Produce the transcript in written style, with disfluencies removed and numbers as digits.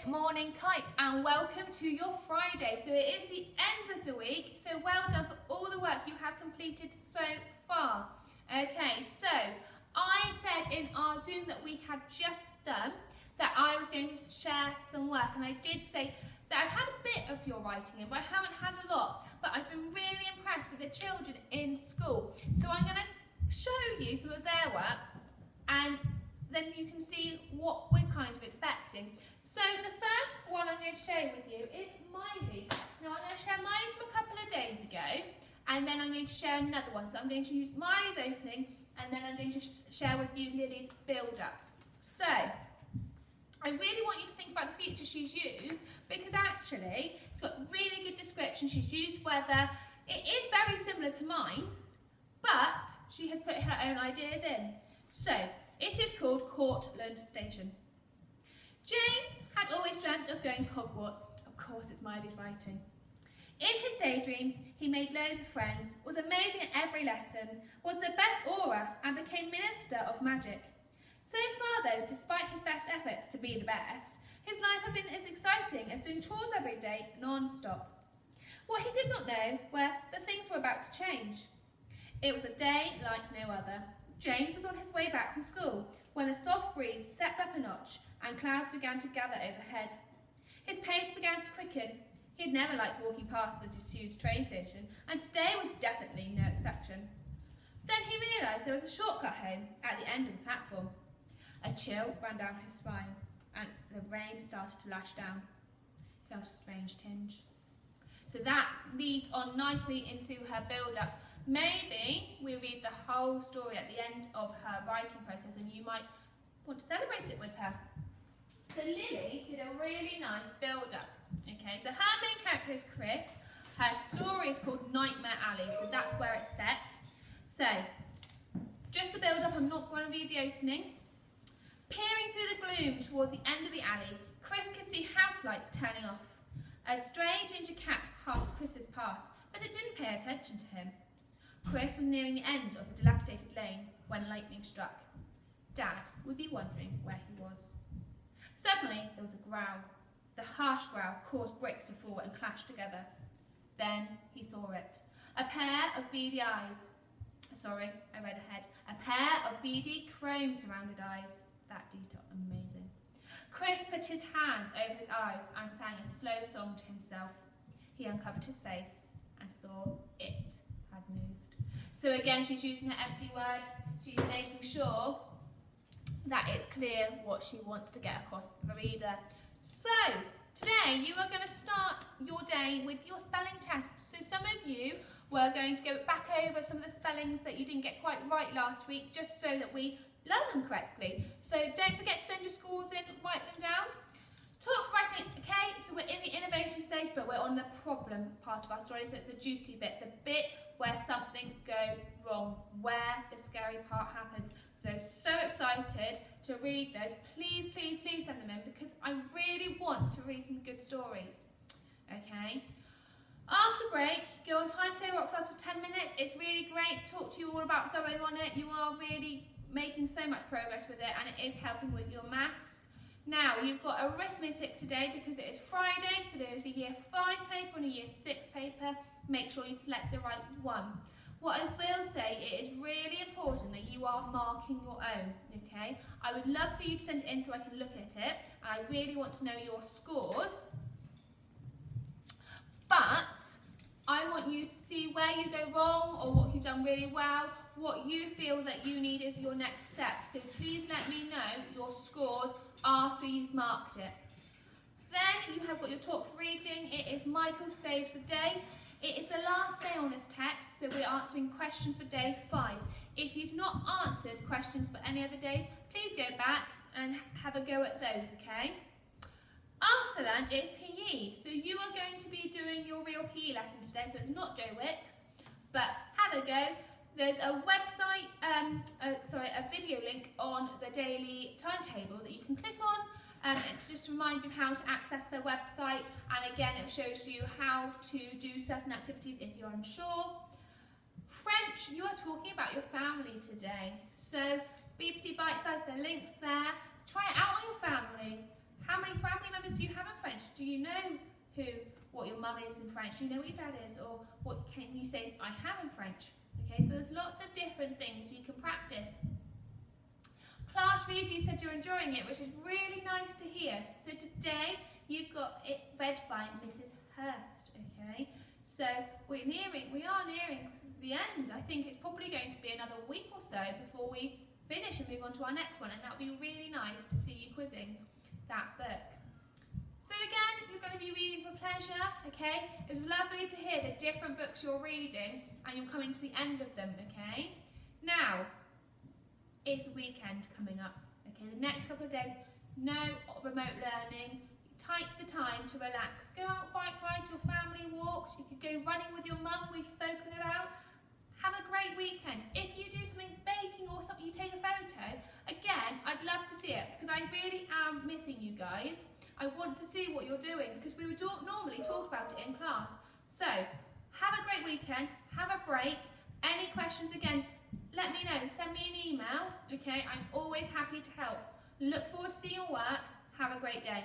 Good morning, Kites, and welcome to your Friday. So it is the end of the week, so well done for all the work you have completed so far. Okay, so I said in our Zoom that we had just done that I was going to share some work, and I did say that I've had a bit of your writing in, but I haven't had a lot. But I've been really impressed with the children in school. So I'm going to show you some of their work, and then you can see what we're kind of expecting. So the first one I'm going to share with you is Miley. Now I'm going to share Miley's from a couple of days ago, and then I'm going to share another one. So I'm going to use Miley's opening, and then I'm going to share with you Lily's build-up. So I really want you to think about the features she's used, because actually it's got really good description. She's used weather. It is very similar to mine, but she has put her own ideas in. So it is called Courtland Station. James had always dreamt of going to Hogwarts. Of course, it's Miley's writing. In his daydreams, he made loads of friends, was amazing at every lesson, was the best aura, and became Minister of Magic. So far though, despite his best efforts to be the best, his life had been as exciting as doing chores every day, non-stop. What he did not know were that things were about to change. It was a day like no other. James was on his way back from school when a soft breeze stepped up a notch and clouds began to gather overhead. His pace began to quicken. He had never liked walking past the disused train station, and today was definitely no exception. Then he realised there was a shortcut home at the end of the platform. A chill ran down his spine, and the rain started to lash down. He felt a strange tinge. So that leads on nicely into her build-up. Maybe we read the whole story at the end of her writing process, and you might want to celebrate it with her. So Lily did a really nice build-up. Okay, so her main character is Chris. Her story is called Nightmare Alley, so that's where it's set. So, just the build-up, I'm not going to read the opening. Peering through the gloom towards the end of the alley, Chris could see house lights turning off. A stray ginger cat passed Chris's path, but it didn't pay attention to him. Chris was nearing the end of a dilapidated lane when lightning struck. Dad would be wondering where he was. Suddenly, there was a growl. The harsh growl caused bricks to fall and clash together. Then he saw it. A pair of beady eyes. Sorry, I read ahead. A pair of beady, chrome-surrounded eyes. That detail, amazing. Chris put his hands over his eyes and sang a slow song to himself. He uncovered his face and saw it had moved. So again, she's using her empty words. She's making sure that it's clear what she wants to get across to the reader. So, today you are going to start your day with your spelling test. So some of you were going to go back over some of the spellings that you didn't get quite right last week, just so that we learn them correctly. So don't forget to send your scores in, write them down. Talk writing, okay, so we're in the innovation stage, but we're on the problem part of our story, so it's the juicy bit, the bit where something goes wrong, where the scary part happens. So excited to read those. Please, please, please send them in, because I really want to read some good stories, okay? After break, go on Time to Say Rock class for 10 minutes. It's really great to talk to you all about going on it. You are really making so much progress with it, and it is helping with your maths. Now, you've got arithmetic today because it is Friday, so there is a Year 5 paper and a Year 6 paper. Make sure you select the right one. What I will say, it is really important that you are marking your own, okay? I would love for you to send it in so I can look at it, and I really want to know your scores. But I want you to see where you go wrong or what you've done really well, what you feel that you need is your next step. So please let me know your scores after you've marked it. Then you have got your talk for reading. It is Michael's Save the Day. It is the last day on this text, so we're answering questions for day 5. If you've not answered questions for any other days, please go back and have a go at those, okay? After lunch, it's PE. So you are going to be doing your real PE lesson today, so it's not Joe Wicks, but have a go. There's a website, a video link on the daily timetable that you can click on. It's just to remind you how to access their website, and again it shows you how to do certain activities if you're unsure. French, you are talking about your family today. So BBC Bite says the links there. Try it out on your family. How many family members do you have? Do you know what your mum is in French? Do you know what your dad is? Or what can you say I have in French? Okay, so there's lots of different things you can practice. Class read, you said you're enjoying it, which is really nice to hear. So today you've got it read by Mrs. Hurst, okay? So we are nearing the end. I think it's probably going to be another week or so before we finish and move on to our next one, and that would be really nice to see you quizzing that book. So again, you're going to be reading for pleasure, okay? It's lovely to hear the different books you're reading and you're coming to the end of them, okay? Now, it's the weekend coming up, okay? The next couple of days, no remote learning. Take the time to relax. Go out bike rides, your family walks. You could go running with your mum, we've spoken about. Have a great weekend. If you do something baking or something, you take a photo, again, I'd love to see it because I really am missing you guys. I want to see what you're doing because we would normally talk about it in class. So, have a great weekend, have a break. Any questions, again, let me know. Send me an email, okay? I'm always happy to help. Look forward to seeing your work. Have a great day.